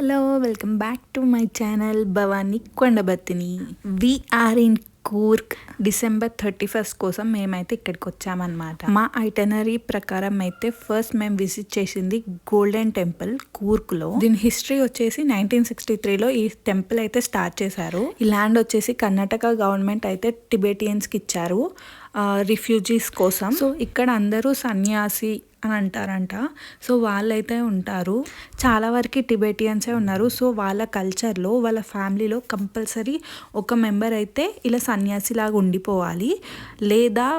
Hello welcome back to my channel Bhavani Kondabattini. We're in Coorg. December 31 కోసం మేమైతే ఇక్కడికి వచ్చామన్నమాట. మా ఐటనరీ ప్రకారం అయితే ఫస్ట్ మేము విజిట్ చేసింది గోల్డెన్ టెంపుల్ కూర్గ్లో. దీని హిస్టరీ వచ్చేసి 1963లో ఈ టెంపుల్ అయితే స్టార్ట్ చేశారు. ఈ ల్యాండ్ వచ్చేసి కర్ణాటక గవర్నమెంట్ అయితే టిబెటియన్స్కి ఇచ్చారు రిఫ్యూజీస్ కోసం. సో ఇక్కడ అందరూ సన్యాసి అని అంటారంట. సో వాళ్ళైతే ఉంటారు, చాలా వరకు టిబెటియన్సే ఉన్నారు. సో వాళ్ళ కల్చర్లో వాళ్ళ ఫ్యామిలీలో కంపల్సరీ ఒక మెంబర్ అయితే ఇలా సన్యాసి లాగా ఉండిపోవాలి, లేదా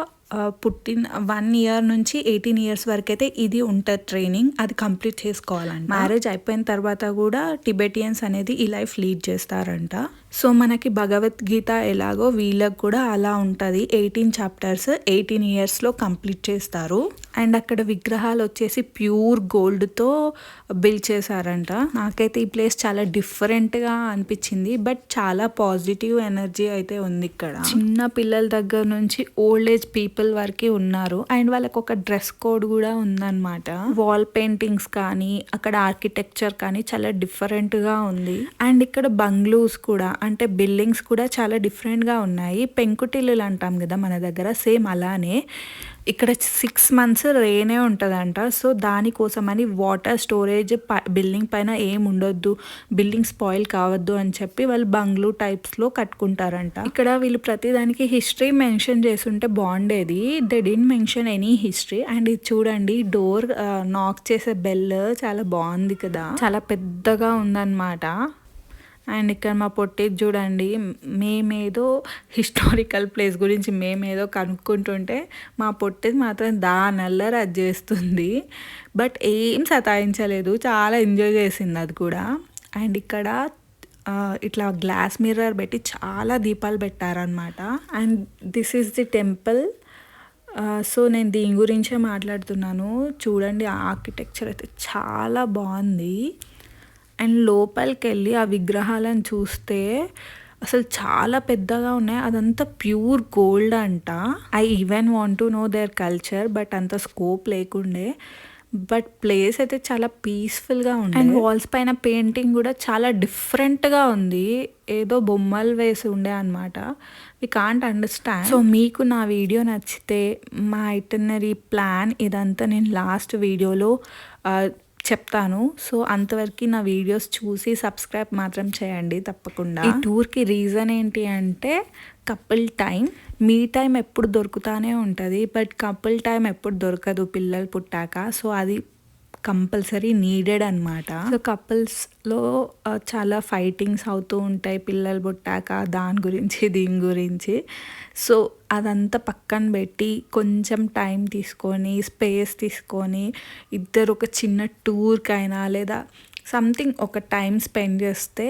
పుట్టిన 1 ఇయర్ నుంచి 18 ఇయర్స్ వరకు అయితే ఇది ఉంటుంది ట్రైనింగ్, అది కంప్లీట్ చేసుకోవాలంట. మ్యారేజ్ అయిపోయిన తర్వాత కూడా టిబెటియన్స్ అనేది ఈ లైఫ్ లీడ్ చేస్తారంట. సో మనకి భగవద్గీత ఎలాగో వీళ్ళకి కూడా అలా ఉంటుంది. 18 చాప్టర్స్ 18 ఇయర్స్లో కంప్లీట్ చేస్తారు. అండ్ అక్కడ విగ్రహాలు వచ్చేసి ప్యూర్ గోల్డ్తో బిల్డ్ చేశారంట. నాకైతే ఈ ప్లేస్ చాలా డిఫరెంట్గా అనిపించింది, బట్ చాలా పాజిటివ్ ఎనర్జీ అయితే ఉంది ఇక్కడ. చిన్న పిల్లల దగ్గర నుంచి ఓల్డ్ ఏజ్ పీపుల్ వరకు ఉన్నారు. అండ్ వాళ్ళకి ఒక డ్రెస్ కోడ్ కూడా ఉందన్నమాట. వాల్ పెయింటింగ్స్ కానీ అక్కడ ఆర్కిటెక్చర్ కానీ చాలా డిఫరెంట్గా ఉంది. అండ్ ఇక్కడ బంగ్లూస్ కూడా అంటే బిల్డింగ్స్ కూడా చాలా డిఫరెంట్గా ఉన్నాయి. పెంకుటిల్లులు అంటాం కదా మన దగ్గర, సేమ్ అలానే ఇక్కడ 6 months రేనే ఉంటుందంట. సో దానికోసమని వాటర్ స్టోరేజ్ బిల్డింగ్ పైన ఏం ఉండొద్దు, బిల్డింగ్ స్పాయిల్ కావద్దు అని చెప్పి వాళ్ళు బంగ్లూ టైప్స్లో కట్టుకుంటారంట. ఇక్కడ వీళ్ళు ప్రతిదానికి హిస్టరీ మెన్షన్ చేస్తుంటే బాగుండేది. They didn't mention any history. And ఇది చూడండి, డోర్ నాక్ చేసే బెల్ చాలా బాగుంది కదా, చాలా పెద్దగా ఉందన్నమాట. అండ్ ఇక్కడ మా పొట్టేది చూడండి, మేమేదో హిస్టారికల్ ప్లేస్ గురించి మేమేదో కనుక్కుంటుంటే మా పొట్టేది మాత్రం దానల్లరి అది చేస్తుంది. బట్ ఏం సతాయించలేదు, చాలా ఎంజాయ్ చేసింది అది కూడా. అండ్ ఇక్కడ ఇట్లా గ్లాస్ మిర్రర్ పెట్టి చాలా దీపాలు పెట్టారనమాట. And this is the temple. So నేను దీని గురించే మాట్లాడుతున్నాను. చూడండి, ఆర్కిటెక్చర్ అయితే చాలా బాగుంది. అండ్ లోపలికి వెళ్ళి ఆ విగ్రహాలను చూస్తే అసలు చాలా పెద్దగా ఉన్నాయి. అదంతా ప్యూర్ గోల్డ్ అంట. I even want to know their culture, but అంత స్కోప్ లేకుండే. బట్ ప్లేస్ అయితే చాలా పీస్ఫుల్గా ఉంది. అండ్ వాల్స్ పైన పెయింటింగ్ కూడా చాలా డిఫరెంట్గా ఉంది, ఏదో బొమ్మలు వేసి ఉండే అనమాట. We can't understand. సో మీకు నా వీడియో నచ్చితే మా ఐటనరీ ప్లాన్ ఇదంతా నేను లాస్ట్ వీడియోలో చెప్తాను. సో అంతవరకు నా వీడియోస్ చూసి సబ్స్క్రైబ్ మాత్రం చేయండి తప్పకుండా. ఈ టూర్కి రీజన్ ఏంటి అంటే కపుల్ టైం. మీ టైం ఎప్పుడు దొరుకుతానే ఉంటుంది, బట్ కపుల్ టైం ఎప్పుడు దొరకదు పిల్లలు పుట్టాక. సో అది కంపల్సరీ నీడెడ్ అనమాట. సో కపుల్స్లో చాలా ఫైటింగ్స్ అవుతూ ఉంటాయి పిల్లలు పుట్టాక, దాని గురించి దీని గురించి. సో అదంతా పక్కన పెట్టి కొంచెం టైం తీసుకొని స్పేస్ తీసుకొని ఇద్దరు ఒక చిన్న టూర్కైనా లేదా సంథింగ్ ఒక టైం స్పెండ్ చేస్తే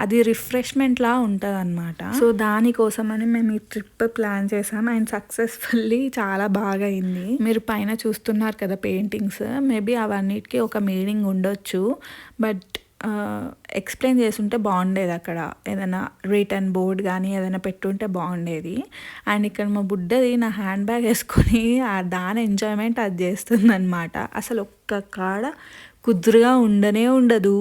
అది రిఫ్రెష్మెంట్లా ఉంటుంది అనమాట. సో దానికోసమని మేము ఈ ట్రిప్ ప్లాన్ చేసాం. అండ్ సక్సెస్ఫుల్లీ చాలా బాగా అయింది. మీరు పైన చూస్తున్నారు కదా పెయింటింగ్స్, మేబీ అవన్నిటికీ ఒక మీనింగ్ ఉండొచ్చు, బట్ ఎక్స్ప్లెయిన్ చేస్తుంటే బాగుండేది. అక్కడ ఏదైనా రిటర్న్ బోర్డ్ కానీ ఏదైనా పెట్టుంటే బాగుండేది. అండ్ ఇక్కడ మా బుడ్డది నా హ్యాండ్ బ్యాగ్ వేసుకొని దాని ఎంజాయ్మెంట్ అది చేస్తుందన్నమాట. అసలు ఒక్క కాడ కుదురుగా ఉండదు,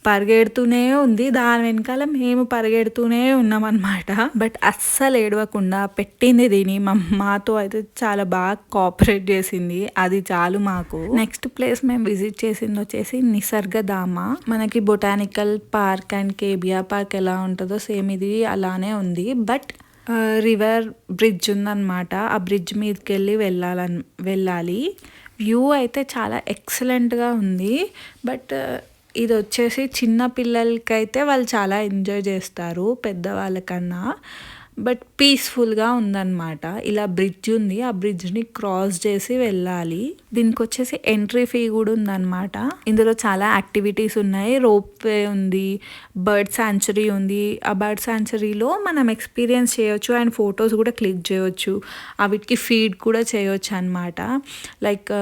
పరిగెడుతూనే ఉంది. దాని వెనకాల మేము పరిగెడుతూనే ఉన్నామన్నమాట. బట్ అస్సలు ఏడవకుండా పెట్టింది దీని మాతో అయితే చాలా బాగా కోఆపరేట్ చేసింది, అది చాలు మాకు. నెక్స్ట్ ప్లేస్ మేము విజిట్ చేసింది వచ్చేసి నిసర్గధామ. మనకి బొటానికల్ పార్క్ అండ్ కేబియా పార్క్ ఎలా ఉంటుందో సేమ్ ఇది అలానే ఉంది. బట్ రివర్ బ్రిడ్జ్ ఉందన్నమాట. ఆ బ్రిడ్జ్ మీదకి వెళ్ళాలి. వ్యూ అయితే చాలా ఎక్సలెంట్గా ఉంది. బట్ ఇది వచ్చేసి చిన్న పిల్లలకైతే వాళ్ళు చాలా ఎంజాయ్ చేస్తారు పెద్దవాళ్ళకన్నా. బట్ పీస్ఫుల్గా ఉందన్నమాట. ఇలా బ్రిడ్జ్ ఉంది, ఆ బ్రిడ్జ్ని క్రాస్ చేసి వెళ్ళాలి. దీనికి వచ్చేసి ఎంట్రీ ఫీ కూడా ఉందన్నమాట. ఇందులో చాలా యాక్టివిటీస్ ఉన్నాయి. రోప్ వే ఉంది, బర్డ్ శాంచురీ ఉంది. ఆ బర్డ్ శాంచురీలో మనం ఎక్స్పీరియన్స్ చేయొచ్చు అండ్ ఫొటోస్ కూడా క్లిక్ చేయొచ్చు. వీటికి ఫీడ్ కూడా చేయొచ్చు అనమాట. లైక్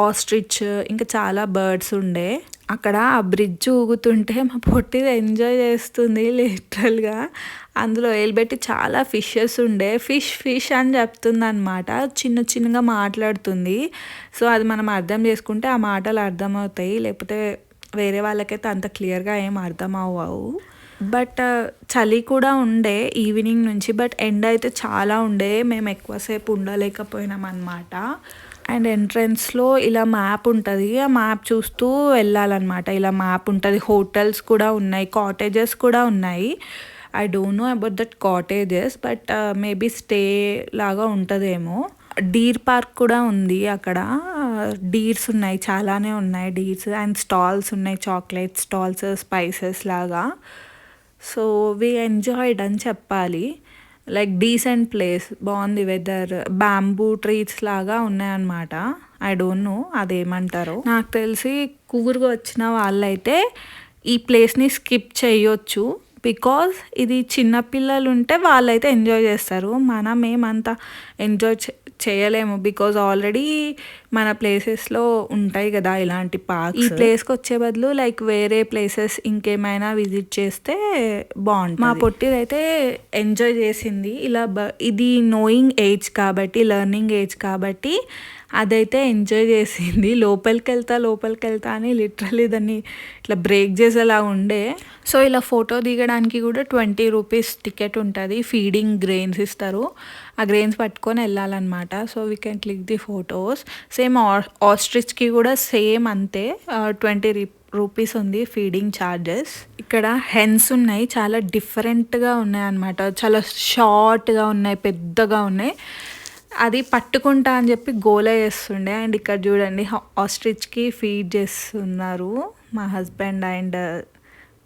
ఆస్ట్రిచ్ ఇంకా చాలా బర్డ్స్ ఉండే. అక్కడ ఆ బ్రిడ్జ్ ఊగుతుంటే మా పొట్టిది ఎంజాయ్ చేస్తుంది లిటరల్గా. అందులో వేలుబెట్టి చాలా ఫిషెస్ ఉండే. ఫిష్ అని చెప్తుంది అనమాట, చిన్నగా మాట్లాడుతుంది. సో అది మనం అర్థం చేసుకుంటే ఆ మాటలు అర్థమవుతాయి, లేకపోతే వేరే వాళ్ళకైతే అంత క్లియర్గా ఏం అర్థం అవ్వవు. బట్ చలి కూడా ఉండే ఈవినింగ్ నుంచి, బట్ ఎండ అయితే చాలా ఉండే, మేము ఎక్కువసేపు ఉండలేకపోయినాం అనమాట. అండ్ ఎంట్రన్స్లో ఇలా మ్యాప్ ఉంటుంది, ఆ మ్యాప్ చూస్తూ వెళ్ళాలన్నమాట. ఇలా మ్యాప్ ఉంటుంది, హోటల్స్ కూడా ఉన్నాయి, కాటేజెస్ కూడా ఉన్నాయి. I don't know about that cottages, but maybe stay లాగా ఉంటుందేమో. డీర్ పార్క్ కూడా ఉంది అక్కడ, డీర్స్ ఉన్నాయి, చాలానే ఉన్నాయి డీర్స్. అండ్ స్టాల్స్ ఉన్నాయి, చాక్లెట్ స్టాల్స్, స్పైసెస్ లాగా. సో వీ ఎంజాయ్డ్ అని చెప్పాలి. లైక్ డీసెంట్ ప్లేస్, బాగుంది వెదర్, బ్యాంబూ ట్రీస్ లాగా ఉన్నాయన్నమాట. ఐ డోంట్ నో అదేమంటారో. నాకు తెలిసి కూర్గ్ వచ్చిన వాళ్ళైతే ఈ ప్లేస్ని స్కిప్ చేయొచ్చు, బికాజ్ ఇది చిన్నపిల్లలు ఉంటే వాళ్ళైతే ఎంజాయ్ చేస్తారు. మనం ఏమంతా ఎంజాయ్ చేయలేము, బికాజ్ ఆల్రెడీ మన ప్లేసెస్లో ఉంటాయి కదా ఇలాంటి పార్క్స్. ఈ ప్లేస్కి వచ్చే బదులు లైక్ వేరే ప్లేసెస్ ఇంకేమైనా విజిట్ చేస్తే బాగుంటుంది. మా పొట్టిదైతే ఎంజాయ్ చేసింది. ఇలా ఇది నోయింగ్ ఏజ్ కాబట్టి, లెర్నింగ్ ఏజ్ కాబట్టి అదైతే ఎంజాయ్ చేసింది. లోపలికి వెళ్తా అని లిటరల్లీ దాన్ని ఇట్లా బ్రేక్ చేసేలా ఉండే. సో ఇలా ఫోటో దిగడానికి కూడా 20 రూపీస్ టికెట్ ఉంటుంది. ఫీడింగ్ గ్రెయిన్స్ ఇస్తారు, ఆ గ్రెయిన్స్ పట్టుకొని వెళ్ళాలన్నమాట. So we can click the photos. Same ఆస్ట్రిచ్కి కూడా సేమ్ అంతే, 20 రూపీస్ ఉంది ఫీడింగ్ ఛార్జెస్. ఇక్కడ హెన్స్ ఉన్నాయి, చాలా డిఫరెంట్గా ఉన్నాయి అన్నమాట. చాలా షార్ట్గా ఉన్నాయి, పెద్దగా ఉన్నాయి. అది పట్టుకుంటా అని చెప్పి గోల చేస్తుండే. అండ్ ఇక్కడ చూడండి ఆస్ట్రిచ్కి ఫీడ్ చేస్తున్నారు మా హస్బెండ్ అండ్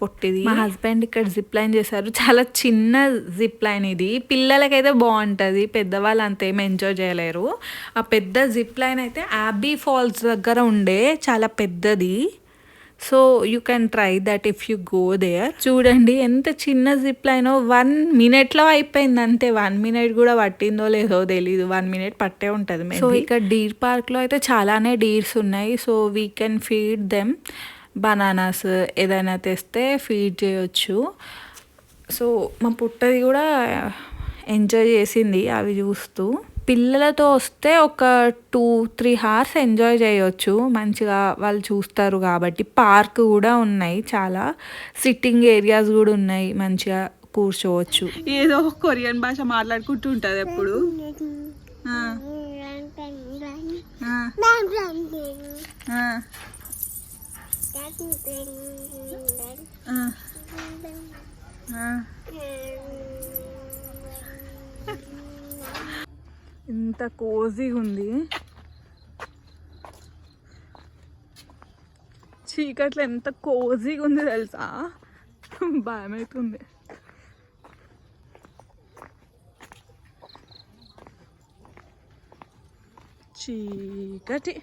పొట్టిది. మా హస్బెండ్ ఇక్కడ జిప్ లైన్ చేశారు, చాలా చిన్న జిప్ లైన్ ఇది. పిల్లలకైతే బాగుంటుంది, పెద్దవాళ్ళు అంతేం ఎంజాయ్ చేయలేరు. ఆ పెద్ద జిప్ లైన్ అయితే యాబీ ఫాల్స్ దగ్గర ఉండే, చాలా పెద్దది. So you can try that if you go there. చూడండి ఎంత చిన్న జిప్ లైనో, 1 minute అయిపోయింది అంతే. 1 minute కూడా పట్టిందో లేదో తెలీదు, 1 minute పట్టే ఉంటుంది. సో ఇక్కడ డీర్ పార్క్లో అయితే చాలానే డీర్స్ ఉన్నాయి. So we can feed them. Bananas ఏదైనా తెస్తే ఫీడ్ చేయొచ్చు. సో మా పుట్టది కూడా ఎంజాయ్ చేసింది అవి చూస్తూ. పిల్లలతో వస్తే ఒక 2-3 hours ఎంజాయ్ చేయొచ్చు మంచిగా, వాళ్ళు చూస్తారు కాబట్టి. పార్క్ కూడా ఉన్నాయి, చాలా సిట్టింగ్ ఏరియాస్ కూడా ఉన్నాయి, మంచిగా కూర్చోవచ్చు. ఏదో కొరియన్ భాష మాట్లాడుకుంటూ ఉంటుంది ఎప్పుడు. ఇంత కోజీగా ఉంది, చీకట్లో ఎంత కోజీగా ఉంది తెలుసా, భయమవుతుంది. చీకటి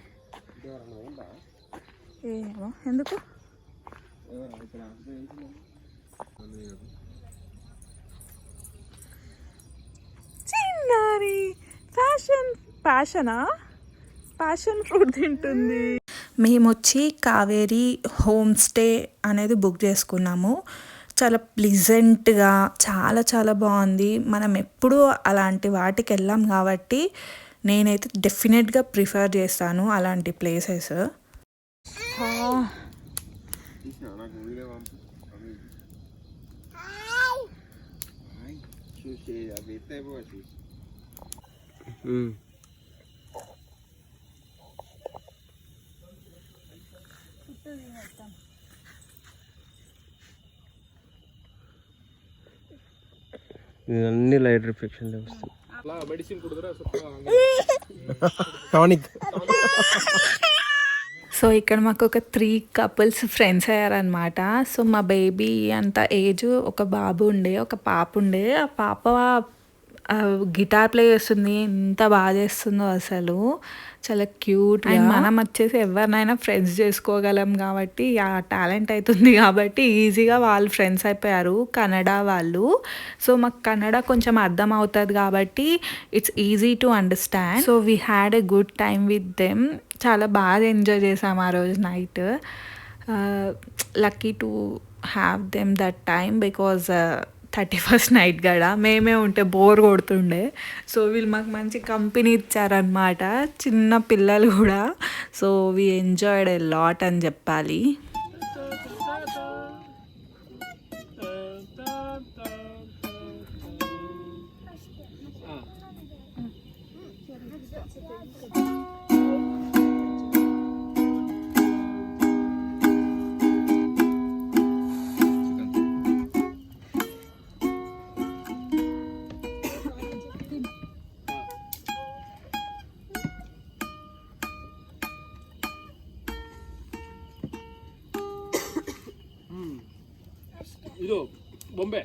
ఏమో ఎందుకు. చిన్నారి ప్యాషన్ ఫ్రూట్ తింటుంది. మేము వచ్చి కావేరీ హోమ్ స్టే అనేది బుక్ చేసుకున్నాము. చాలా ప్లిజెంట్గా, చాలా చాలా బాగుంది. మనం ఎప్పుడూ అలాంటి వాటికి వెళ్ళాం కాబట్టి నేనైతే డెఫినెట్గా ప్రిఫర్ చేస్తాను అలాంటి ప్లేసెస్. అన్ని లైట్ రిఫ్లెక్షన్ వస్తుంది. సో ఇక్కడ మాకు ఒక 3 couples ఫ్రెండ్స్ అయ్యారనమాట. సో మా బేబీ అంత ఏజ్, ఒక బాబు ఉండే, ఒక పాప ఉండే. ఆ పాప గిటార్ ప్లే చేస్తుంది, ఎంత బాగా చేస్తుందో అసలు, చాలా క్యూట్. అండ్ మనం వచ్చేసి ఎవరినైనా ఫ్రెండ్స్ చేసుకోగలం కాబట్టి, ఆ టాలెంట్ అవుతుంది కాబట్టి ఈజీగా వాళ్ళు ఫ్రెండ్స్ అయిపోయారు, కన్నడ వాళ్ళు. సో మాకు కన్నడ కొంచెం అర్థం అవుతుంది కాబట్టి it's easy to understand. So we had a good time with them. చాలా బాగా ఎంజాయ్ చేసాం ఆ రోజు night. Lucky to have them that time, because 31st night కదా, మేమే ఉంటే బోర్ కొడుతుండే. సో వీళ్ళు మాకు మంచి కంపెనీ ఇచ్చారనమాట, చిన్న పిల్లలు కూడా. So we enjoyed a lot అని చెప్పాలి. ಇದು ಬೊಂಬೆ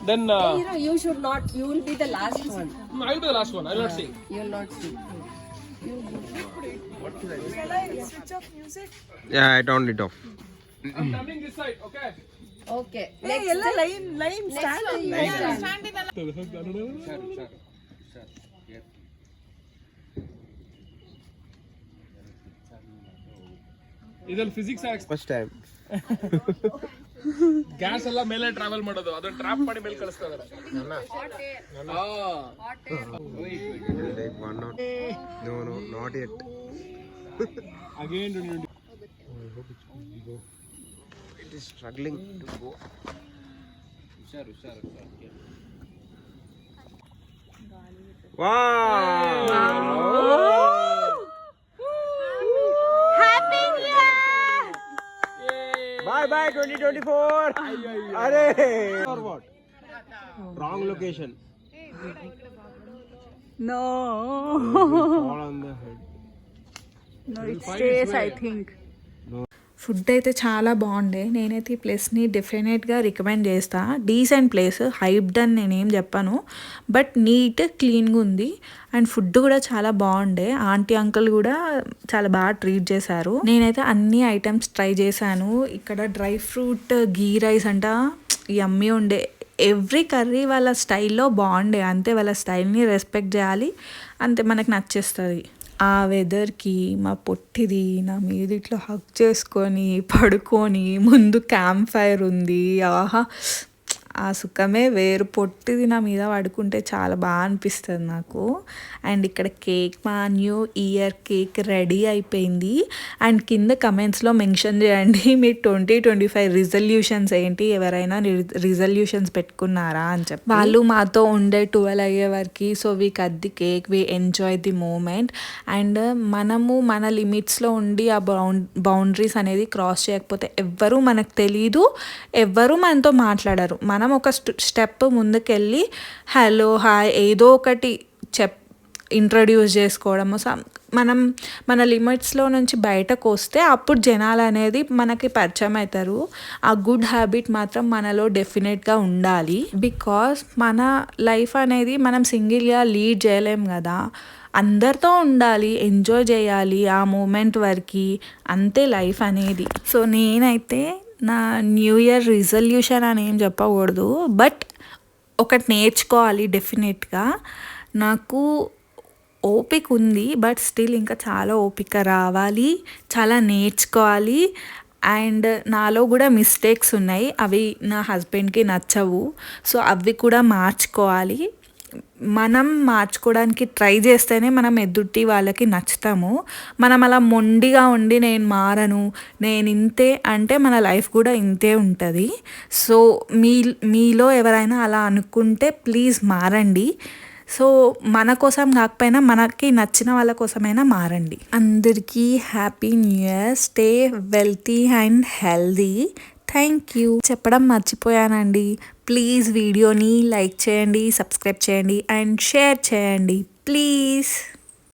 Then You should not. You will be the last one. I will be the last one. I will not sing. You will not see. Yeah, I turned it off. I'm coming this side, okay? Okay. ಎಲ್ಲ line ಇದ್ರಲ್ಲಿ physics First time. Gas ಎಲ್ಲ ಮೇಲೆ travel ಮಾಡೋದು ಅದನ್ನ trap ಮಾಡಿ ಮೇಲೆ ಕಳಿಸ್ತಾ ಇದಾರೆ Like one not. No, not yet. Again It is struggling to go. Bye bye 2024. Arey. Or what? Wrong location. No Fall on the head. It stays I think. Food అయితే చాలా బాగుండే. నేనైతే ఈ ప్లేస్ని డెఫినెట్గా రికమెండ్ చేస్తా. డీసెంట్ ప్లేస్, హైప్డ్ అని నేనేం చెప్పాను, బట్ నీట్ క్లీన్గా ఉంది. అండ్ ఫుడ్ కూడా చాలా బాగుండే. ఆంటీ అంకుల్ కూడా చాలా బాగా ట్రీట్ చేశారు. నేనైతే అన్ని ఐటమ్స్ ట్రై చేశాను. ఇక్కడ డ్రై ఫ్రూట్ గీ రైస్ అంట యమ్మీ ఉండే. ఎవ్రీ కర్రీ వాళ్ళ స్టైల్లో బాగుండే. అంతే, వాళ్ళ స్టైల్ని రెస్పెక్ట్ చేయాలి, అంతే మనకు నచ్చేస్తుంది. ఆ వెదర్కి మా పొట్టిది నా మీద ఇట్లా హగ్ చేసుకొని పడుకొని, ముందు క్యాంప్ ఫైర్ ఉంది, ఆహా ఆ సుఖమే వేరు. పొట్టిది నా మీద పడుకుంటే చాలా బాగా అనిపిస్తుంది నాకు. అండ్ ఇక్కడ కేక్, మా న్యూ ఇయర్ కేక్ రెడీ అయిపోయింది. అండ్ కింద కమెంట్స్లో మెన్షన్ చేయండి మీ 2025 రిజల్యూషన్స్ ఏంటి, ఎవరైనా రిజల్యూషన్స్ పెట్టుకున్నారా అని చెప్పి. వాళ్ళు మాతో ఉండే 12 అయ్యే వరకు. So we cut the cake, we enjoy the moment. And మనము మన లిమిట్స్లో ఉండి ఆ బౌండరీస్ అనేది క్రాస్ చేయకపోతే ఎవ్వరూ మనకు తెలీదు, ఎవ్వరూ మనతో మాట్లాడరు. మనం ఒక స్టెప్ ముందుకెళ్ళి హలో హాయ్ ఏదో ఒకటి ఇంట్రడ్యూస్ చేసుకోవడము, మనం మన లిమిట్స్లో నుంచి బయటకు వస్తే అప్పుడు జనాలు అనేది మనకి పరిచయం అవుతారు. ఆ గుడ్ హ్యాబిట్ మాత్రం మనలో డెఫినెట్గా ఉండాలి. బికాస్ మన లైఫ్ అనేది మనం సింగిల్గా లీడ్ చేయలేం కదా, అందరితో ఉండాలి, ఎంజాయ్ చేయాలి ఆ మూమెంట్ వరకు, అంతే లైఫ్ అనేది. సో నేనైతే నా న్యూ ఇయర్ రిజల్యూషన్ అని ఏం చెప్పకూడదు, బట్ ఒకటి నేర్చుకోవాలి డెఫినెట్గా. నాకు ఓపిక ఉంది, బట్ స్టిల్ ఇంకా చాలా ఓపిక రావాలి, చాలా నేర్చుకోవాలి. అండ్ నాలో కూడా మిస్టేక్స్ ఉన్నాయి, అవి నా హస్బెండ్కి నచ్చవు. సో అవి కూడా మార్చుకోవాలి. మనం మార్చుకోవడానికి ట్రై చేస్తేనే మనం ఎదుటి వాళ్ళకి నచ్చుతాము. మనం అలా మొండిగా ఉండి నేను మారను, నేను ఇంతే అంటే మన లైఫ్ కూడా ఇంతే ఉంటుంది. సో మీలో ఎవరైనా అలా అనుకుంటే ప్లీజ్ మారండి. సో మన కోసం కాకపోయినా మనకి నచ్చిన వాళ్ళ కోసమైనా మారండి. అందరికీ happy new year. Stay wealthy and healthy. Thank you. చెప్పడం మర్చిపోయానండి, ప్లీజ్ వీడియోని లైక్ చేయండి, సబ్స్క్రైబ్ చేయండి అండ్ షేర్ చేయండి ప్లీజ్.